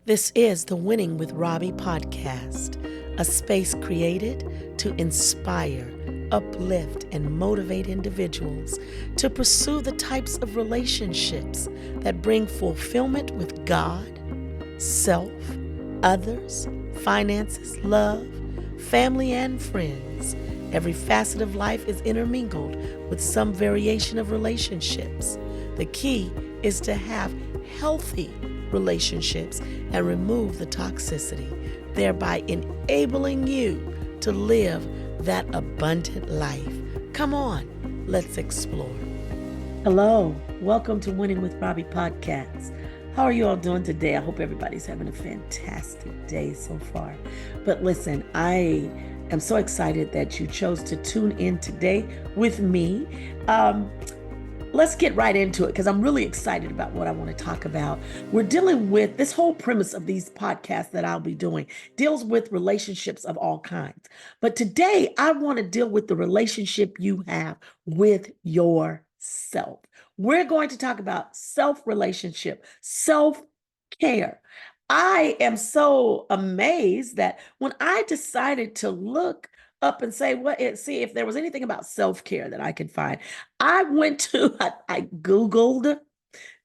This is the Winning with Robbye podcast, a space created to inspire, uplift, and motivate individuals to pursue the types of relationships that bring fulfillment with God, self, others, finances, love, family, and friends. Every facet of life is intermingled with some variation of relationships. The key is to have healthy relationships and remove the toxicity, thereby enabling you to live that abundant life. Come on, let's explore. Hello, welcome to Winning with Robbye podcast. How are you all doing today? I hope everybody's having a fantastic day so far. But listen, I am so excited that you chose to tune in today with me. Let's get right into it because I'm really excited about what I want to talk about. We're dealing with this whole premise of these podcasts that I'll be doing deals with relationships of all kinds. But today I want to deal with the relationship you have with yourself. We're going to talk about self-relationship, self-care. I am so amazed that when I decided to look up and see if there was anything about self-care that I could find. I Googled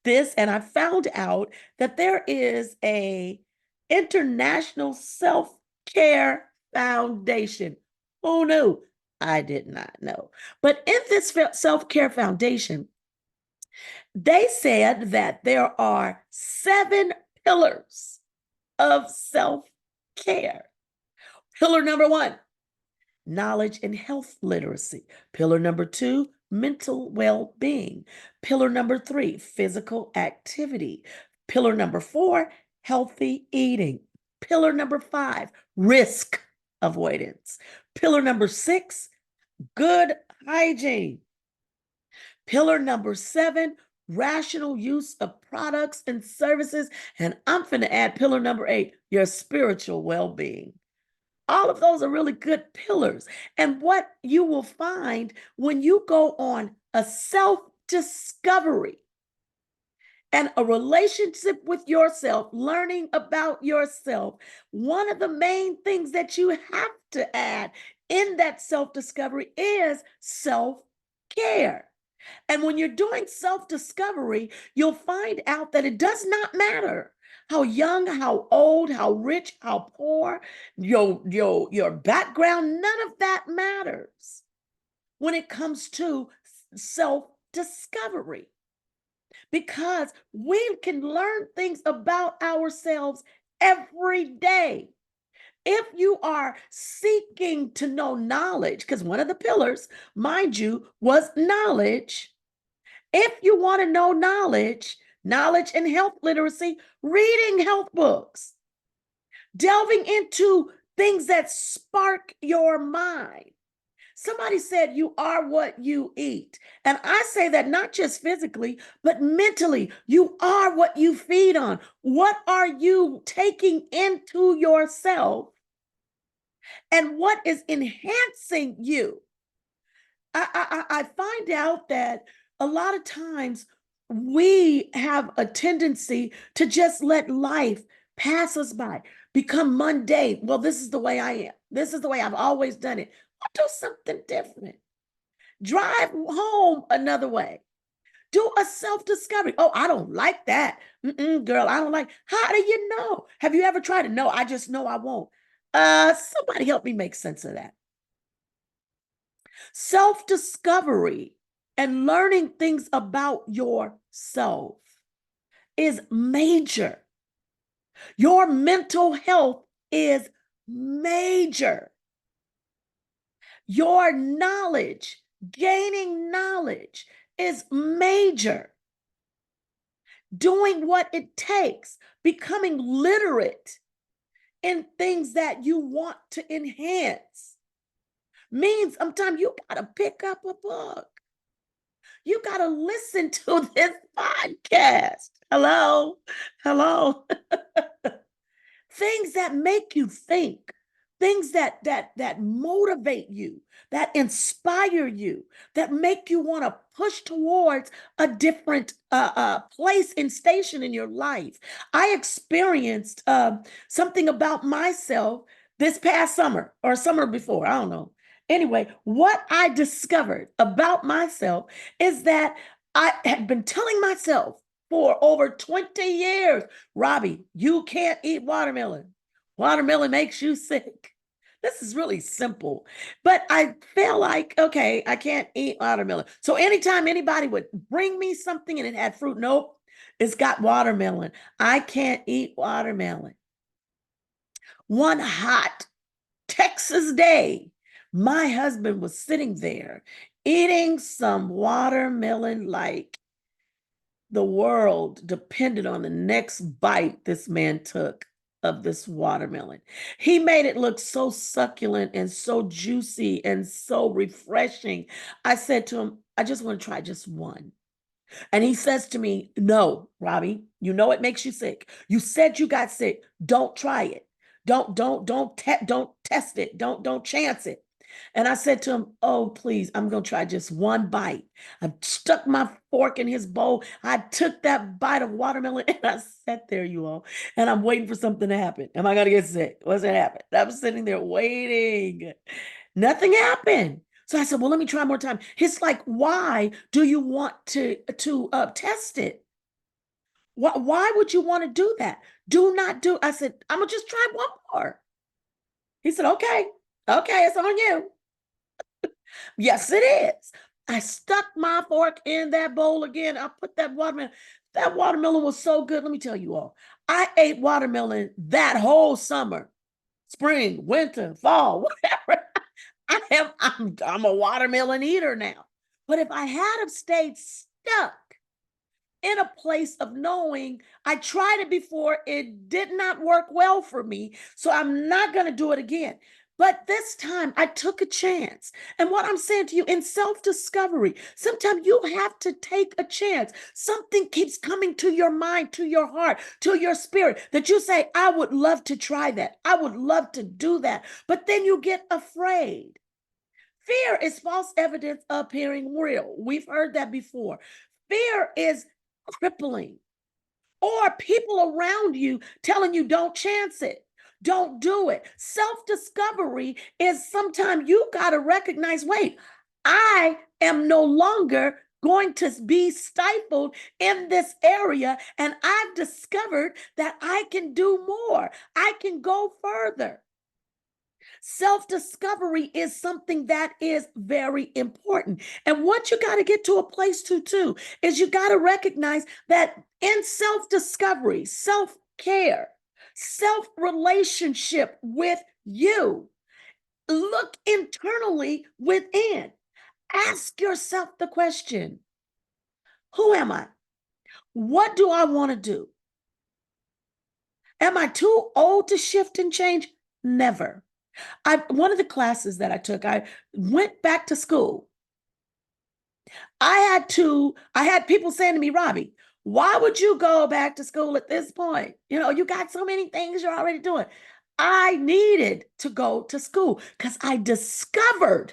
this and I found out that there is a international self-care foundation. Who knew? I did not know. But in this self-care foundation, they said that there are 7 pillars of self-care. Pillar number 1, knowledge and health literacy. Pillar number 2, mental well-being. Pillar number 3, physical activity. Pillar number 4, healthy eating. Pillar number 5, risk avoidance. Pillar number 6, good hygiene. Pillar number 7, rational use of products and services. And I'm finna add pillar number 8, your spiritual well-being. All of those are really good pillars. And what you will find when you go on a self-discovery and a relationship with yourself, learning about yourself, one of the main things that you have to add in that self-discovery is self-care. And when you're doing self-discovery, you'll find out that it does not matter how young, how old, how rich, how poor, your background, none of that matters when it comes to self-discovery. Because we can learn things about ourselves every day. If you are seeking to know knowledge, because one of the pillars, mind you, was knowledge. If you want to know knowledge and health literacy, reading health books, delving into things that spark your mind. Somebody said you are what you eat. And I say that not just physically, but mentally. You are what you feed on. What are you taking into yourself? And what is enhancing you? I find out that a lot of times we have a tendency to just let life pass us by, become mundane. Well, this is the way I am. This is the way I've always done it. I'll do something different. Drive home another way. Do a self-discovery. Oh, I don't like that. Girl, I don't like. How do you know? Have you ever tried it? No, I just know I won't. Somebody help me make sense of that. Self-discovery and learning things about yourself is major. Your mental health is major. Your knowledge, gaining knowledge is major. Doing what it takes, becoming literate in things that you want to enhance means sometimes you got to pick up a book. You got to listen to this podcast. Hello. Things that make you think, things that motivate you, that inspire you, that make you want to push towards a different place and station in your life. I experienced something about myself this past summer or summer before, I don't know. Anyway, what I discovered about myself is that I had been telling myself for over 20 years, Robbie, you can't eat watermelon. Watermelon makes you sick. This is really simple. But I feel like, okay, I can't eat watermelon. So anytime anybody would bring me something and it had fruit, nope, it's got watermelon. I can't eat watermelon. One hot Texas day, my husband was sitting there eating some watermelon like the world depended on the next bite this man took of this watermelon. He made it look so succulent and so juicy and so refreshing. I said to him, I just want to try just one. And he says to me, no, Robbie, you know it makes you sick. You said you got sick. Don't try it. Don't test it. Don't chance it. And I said to him, oh, please, I'm going to try just one bite. I stuck my fork in his bowl. I took that bite of watermelon and I sat there, you all, and I'm waiting for something to happen. Am I going to get sick? What's going to happen? I'm sitting there waiting. Nothing happened. So I said, well, let me try more time. He's like, why do you want to test it? Why would you want to do that? Do not do. I said, I'm going to just try one more. He said, okay, it's on you. Yes, it is. I stuck my fork in that bowl again. I put that watermelon. That watermelon was so good. Let me tell you all. I ate watermelon that whole summer, spring, winter, fall, whatever. I'm a watermelon eater now. But if I had have stayed stuck in a place of knowing I tried it before, it did not work well for me, so I'm not going to do it again. But this time I took a chance. And what I'm saying to you in self-discovery, sometimes you have to take a chance. Something keeps coming to your mind, to your heart, to your spirit that you say, I would love to try that. I would love to do that. But then you get afraid. Fear is false evidence appearing real. We've heard that before. Fear is crippling, or people around you telling you don't chance it, don't do it. Self-discovery is sometimes you got to recognize, wait, I am no longer going to be stifled in this area, and I've discovered that I can do more. I can go further. Self-discovery is something that is very important. And what you got to get to a place to too is you got to recognize that in self-discovery, self-care, self-relationship with you, look internally within. Ask yourself the question, who am I? What do I want to do? Am I too old to shift and change? Never. One of the classes that I took, I went back to school. I had people saying to me, Robbie, why would you go back to school at this point? You know, you got so many things you're already doing. I needed to go to school because I discovered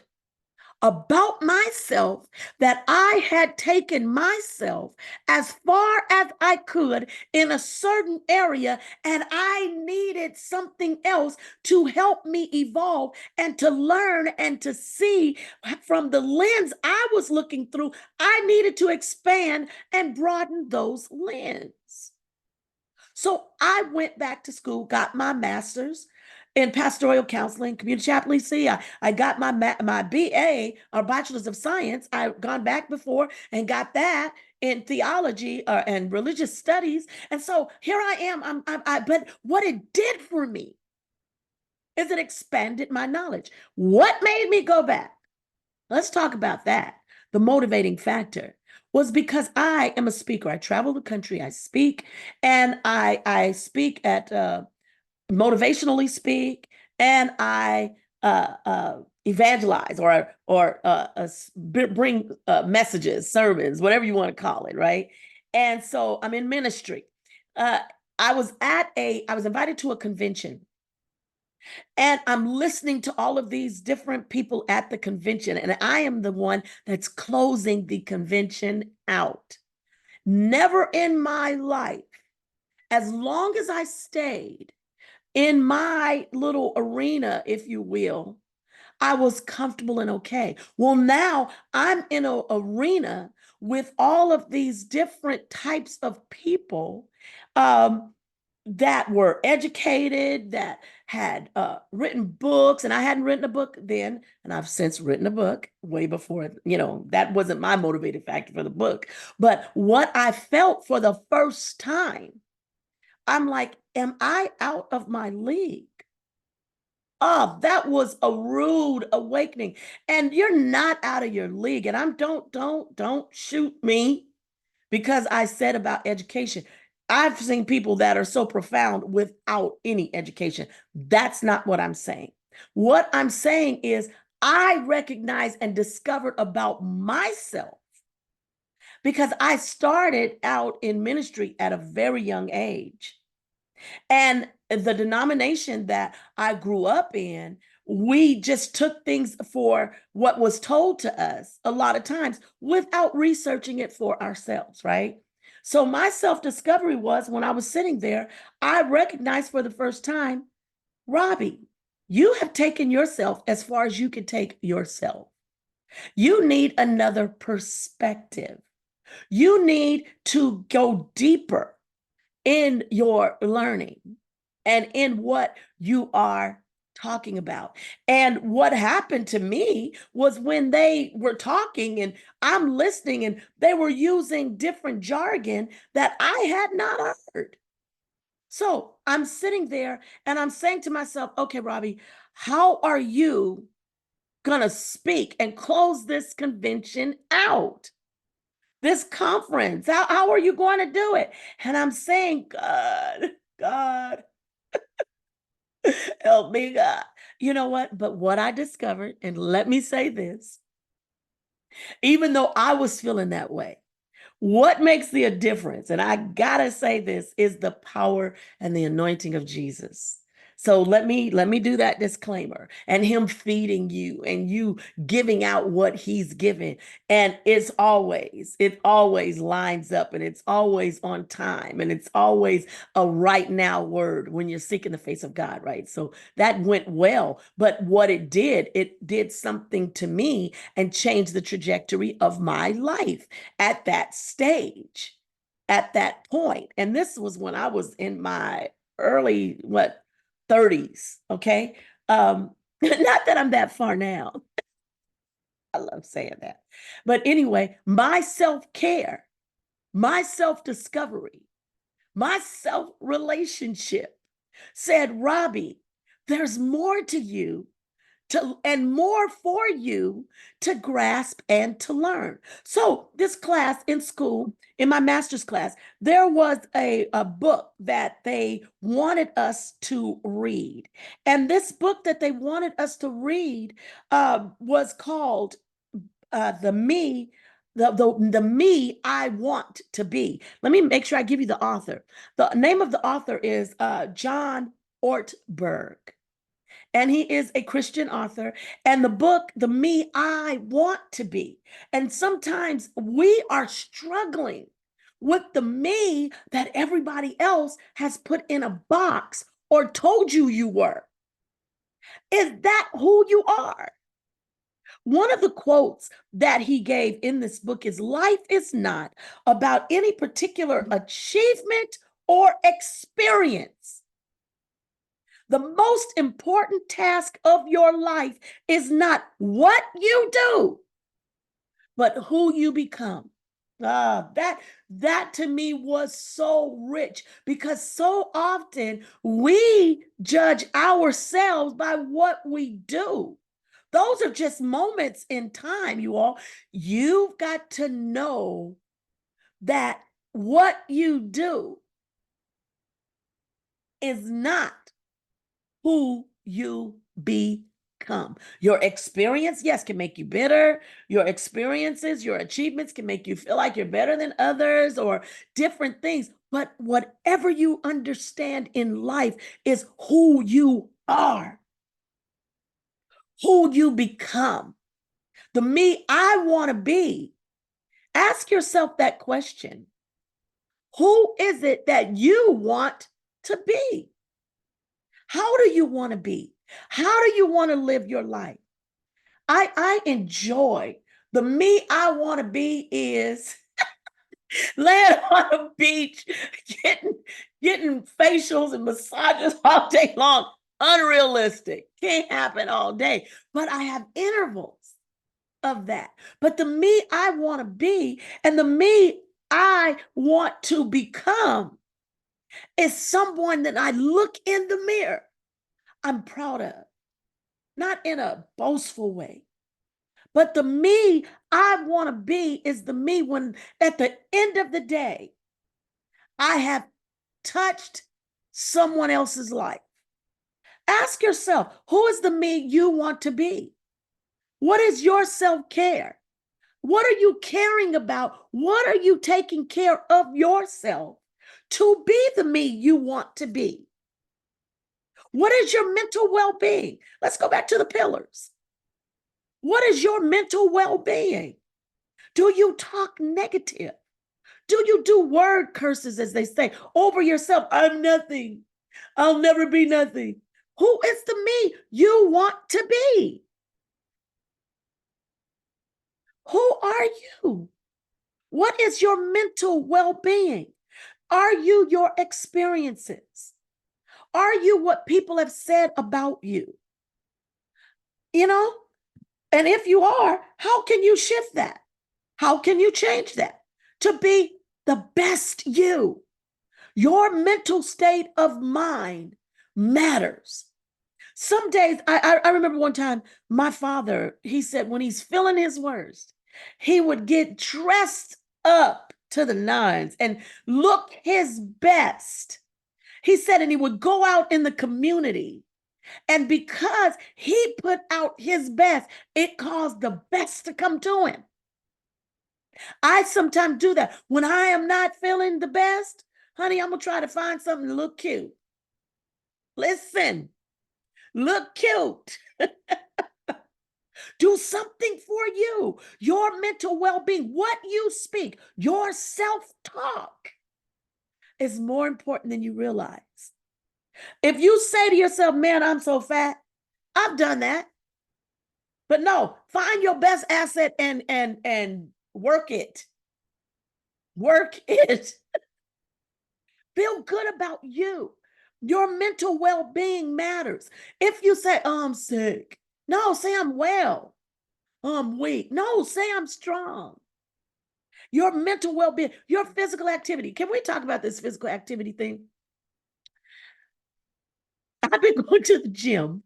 about myself that I had taken myself as far as I could in a certain area, and I needed something else to help me evolve and to learn and to see from the lens I was looking through. I needed to expand and broaden those lenses. So I went back to school, got my master's in pastoral counseling, community chaplaincy. I got my BA, or Bachelor's of Science. I've gone back before and got that in theology and religious studies. And so here I am. But what it did for me is it expanded my knowledge. What made me go back? Let's talk about that. The motivating factor was because I am a speaker. I travel the country, I speak, and I speak at motivationally speak, and I evangelize or bring messages, sermons, whatever you want to call it, right? And so I'm in ministry. I was invited to a convention And I'm listening to all of these different people at the convention, and I am the one that's closing the convention out. Never in my life, as long as I stayed in my little arena, if you will, I was comfortable and okay. Well, now I'm in an arena with all of these different types of people um, that were educated, that had written books, and I hadn't written a book then, and I've since written a book way before, that wasn't my motivating factor for the book. But what I felt for the first time, I'm like, am I out of my league? Oh, that was a rude awakening. And you're not out of your league. And don't shoot me because I said about education. I've seen people that are so profound without any education. That's not what I'm saying. What I'm saying is I recognize and discovered about myself because I started out in ministry at a very young age. And the denomination that I grew up in, we just took things for what was told to us a lot of times without researching it for ourselves, right? So my self-discovery was when I was sitting there, I recognized for the first time, Robbie, you have taken yourself as far as you can take yourself. You need another perspective. You need to go deeper in your learning and in what you are talking about. And what happened to me was when they were talking and I'm listening and they were using different jargon that I had not heard. So I'm sitting there and I'm saying to myself, okay, Robbie, how are you going to speak and close this convention out? This conference, how are you going to do it? And I'm saying, God, help me, God. You know what? But what I discovered, and let me say this, even though I was feeling that way, what makes the difference, and I gotta say this, is the power and the anointing of Jesus. So let me do that disclaimer and him feeding you and you giving out what he's given. And it always lines up and it's always on time and it's always a right now word when you're seeking the face of God, right? So that went well. But what it did something to me and changed the trajectory of my life at that stage, at that point. And this was when I was in my early, 30s. Okay. Not that I'm that far now. I love saying that. But anyway, my self-care, my self-discovery, my self-relationship said, Robbie, there's more to you and more for you to grasp and to learn. So this class in school, in my master's class, there was a book that they wanted us to read. And this book that they wanted us to read was called the me, the me I want to be. Let me make sure I give you the author. The name of the author is John Ortberg, and he is a Christian author. And the book, The Me I Want to Be. And sometimes we are struggling with the me that everybody else has put in a box or told you you were. Is that who you are? One of the quotes that he gave in this book is, life is not about any particular achievement or experience. The most important task of your life is not what you do, but who you become. That to me was so rich because so often we judge ourselves by what we do. Those are just moments in time, you all. You've got to know that what you do is not who you become. Your experience, yes, can make you bitter. Your experiences, your achievements can make you feel like you're better than others or different things. But whatever you understand in life is who you are, who you become, the me I want to be. Ask yourself that question. Who is it that you want to be? How do you want to be? How do you want to live your life? I enjoy the me I want to be is laying on a beach, getting facials and massages all day long. Unrealistic. Can't happen all day. But I have intervals of that. But the me I want to be and the me I want to become is someone that I look in the mirror, I'm proud of, not in a boastful way. But the me I want to be is the me when at the end of the day, I have touched someone else's life. Ask yourself, who is the me you want to be? What is your self-care? What are you caring about? What are you taking care of yourself to be the me you want to be? What is your mental well-being? Let's go back to the pillars. What is your mental well-being? Do you talk negative? Do you do word curses, as they say, over yourself? I'm nothing. I'll never be nothing. Who is the me you want to be? Who are you? What is your mental well-being? Are you your experiences? Are you what people have said about you? You know, and if you are, how can you shift that? How can you change that to be the best you? Your mental state of mind matters. Some days, I remember one time my father, he said when he's feeling his worst, he would get dressed up to the nines and look his best. He said, and he would go out in the community. And because he put out his best, it caused the best to come to him. I sometimes do that. When I am not feeling the best, honey, I'm going to try to find something to look cute. Listen, look cute. Do something for you, your mental well-being, what you speak, your self-talk is more important than you realize. If you say to yourself, man, I'm so fat, I've done that. But no, find your best asset and work it. Work it. Feel good about you. Your mental well-being matters. If you say, oh, I'm sick, no, say I'm well. Oh, I'm weak. No, say I'm strong. Your mental well-being, your physical activity. Can we talk about this physical activity thing? I've been going to the gym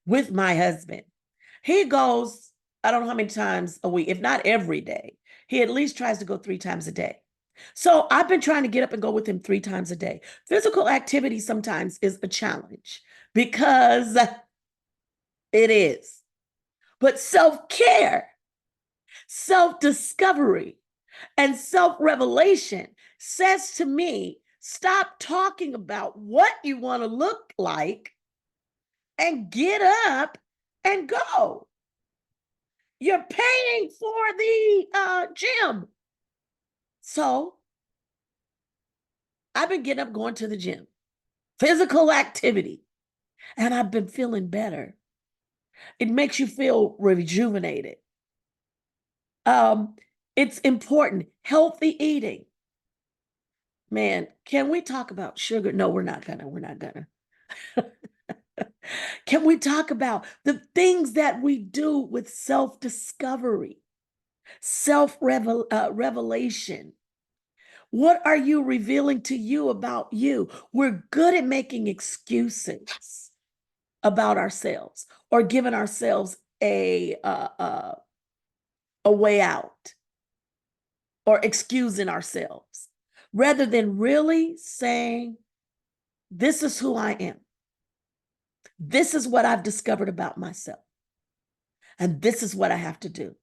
with my husband. He goes, I don't know how many times a week, if not every day. He at least tries to go 3 times a day. So I've been trying to get up and go with him 3 times a day. Physical activity sometimes is a challenge because it is. But self-care, self-discovery, and self-revelation says to me, stop talking about what you want to look like and get up and go. You're paying for the gym. So I've been getting up, going to the gym, physical activity, and I've been feeling better. It makes you feel rejuvenated. It's important. Healthy eating. Man, can we talk about sugar? No, we're not gonna. We're not gonna. Can we talk about the things that we do with self-discovery, self-revelation? What are you revealing to you about you? We're good at making excuses about ourselves or giving ourselves a way out or excusing ourselves rather than really saying, this is who I am. This is what I've discovered about myself. And this is what I have to do.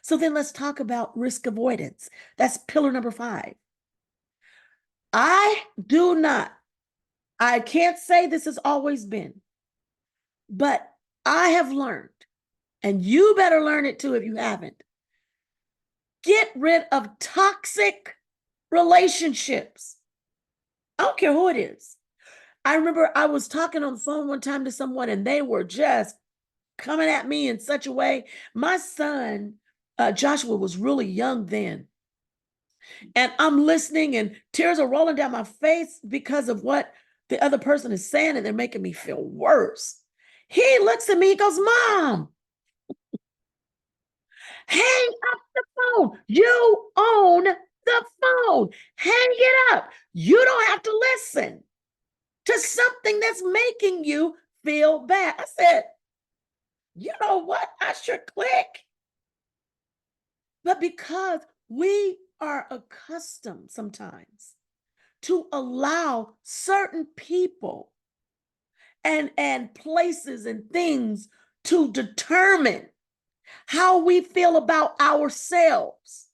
So then let's talk about risk avoidance. That's pillar number 5. I can't say this has always been, But I have learned, and you better learn it too if you haven't. Get rid of toxic relationships. I don't care who it is. I remember I was talking on the phone one time to someone and they were just coming at me in such a way. My son, Joshua, was really young then. And I'm listening and tears are rolling down my face because of what the other person is saying, and they're making me feel worse. He looks at me, he goes, Mom, hang up the phone. You own the phone. Hang it up. You don't have to listen to something that's making you feel bad. I said, you know what? I should click. But because we are accustomed sometimes to allow certain people and places and things to determine how we feel about ourselves.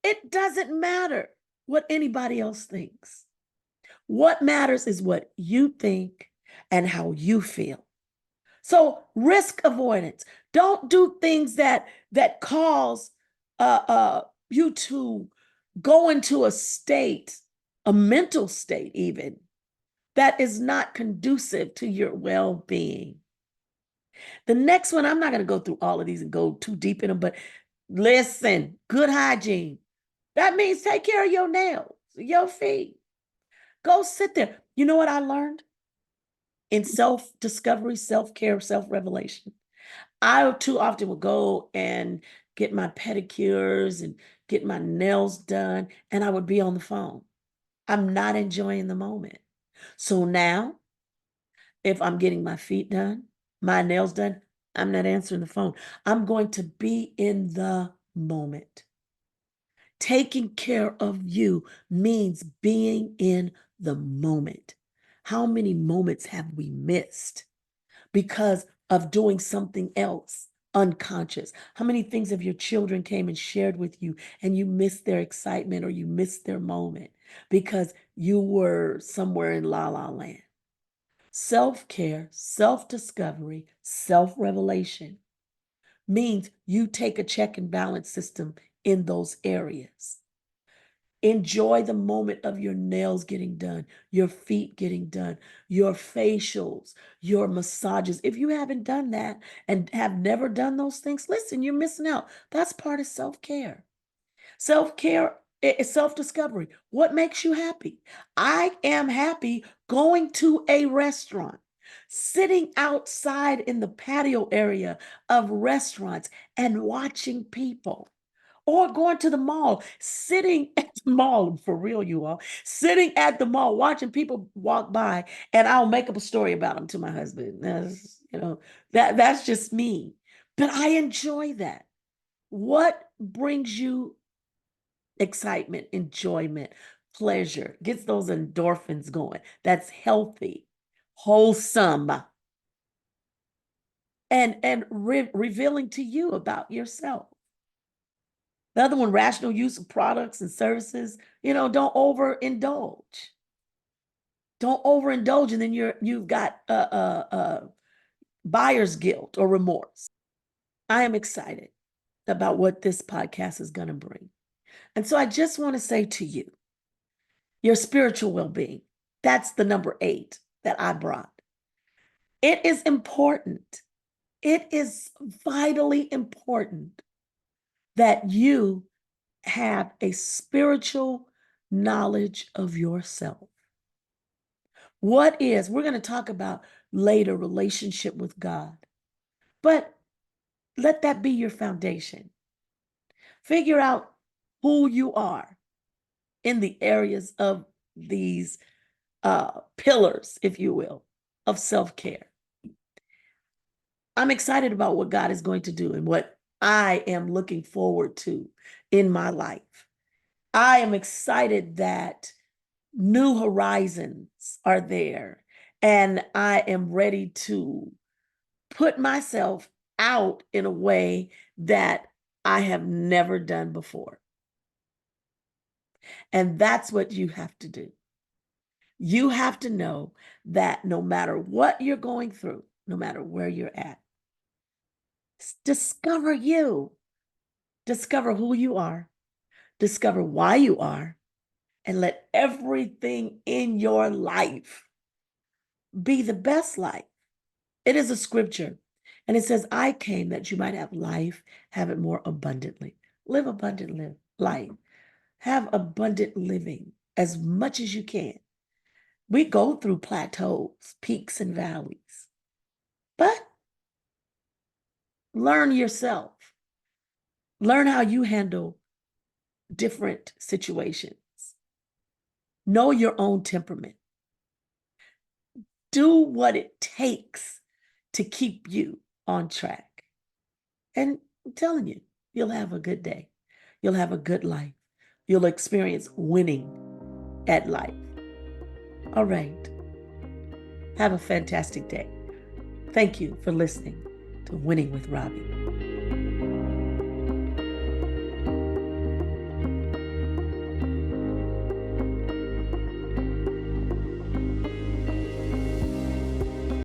It doesn't matter what anybody else thinks. What matters is what you think and how you feel. So risk avoidance. Don't do things that cause you to go into a state, a mental state even, that is not conducive to your well-being. The next one, I'm not going to go through all of these and go too deep in them, but listen, good hygiene. That means take care of your nails, your feet. Go sit there. You know what I learned in self-discovery, self-care, self-revelation? I too often would go and get my pedicures and get my nails done, and I would be on the phone. I'm not enjoying the moment. So now, if I'm getting my feet done, my nails done, I'm not answering the phone. I'm going to be in the moment. Taking care of you means being in the moment. How many moments have we missed because of doing something else unconscious? How many things have your children came and shared with you and you missed their excitement or you missed their moment because you were somewhere in la la land? Self-care, self-discovery, self-revelation means you take a check and balance system in those areas. Enjoy the moment of your nails getting done, your feet getting done, your facials, your massages. If you haven't done that and have never done those things, listen, you're missing out. That's part of self-care. Self-care is self-discovery. What makes you happy? I am happy going to a restaurant, sitting outside in the patio area of restaurants and watching people. Or going to the mall, sitting at the mall, for real, you all, sitting at the mall, watching people walk by, and I'll make up a story about them to my husband. That's just me. But I enjoy that. What brings you excitement, enjoyment, pleasure, gets those endorphins going? That's healthy, wholesome, and revealing to you about yourself. The other one, rational use of products and services. Don't overindulge. Don't overindulge, and then you've got buyer's guilt or remorse. I am excited about what this podcast is going to bring. And so I just want to say to you, your spiritual well-being, that's the number 8 that I brought. It is important. It is vitally important that you have a spiritual knowledge of yourself. We're going to talk about later relationship with God, but let that be your foundation. Figure out who you are in the areas of these pillars, if you will, of self-care. I'm excited about what God is going to do and what I am looking forward to in my life. I am excited that new horizons are there, and I am ready to put myself out in a way that I have never done before. And that's what you have to do. You have to know that no matter what you're going through, no matter where you're at, discover you, discover who you are, discover why you are, and let everything in your life be the best life. It is a scripture, and it says, I came that you might have life, have it more abundantly. Live abundant life. Have abundant living as much as you can. We go through plateaus, peaks, and valleys, but learn yourself. Learn how you handle different situations. Know your own temperament. Do what it takes to keep you on track. And I'm telling you, you'll have a good day. You'll have a good life. You'll experience winning at life. All right. Have a fantastic day. Thank you for listening to Winning with Robbye.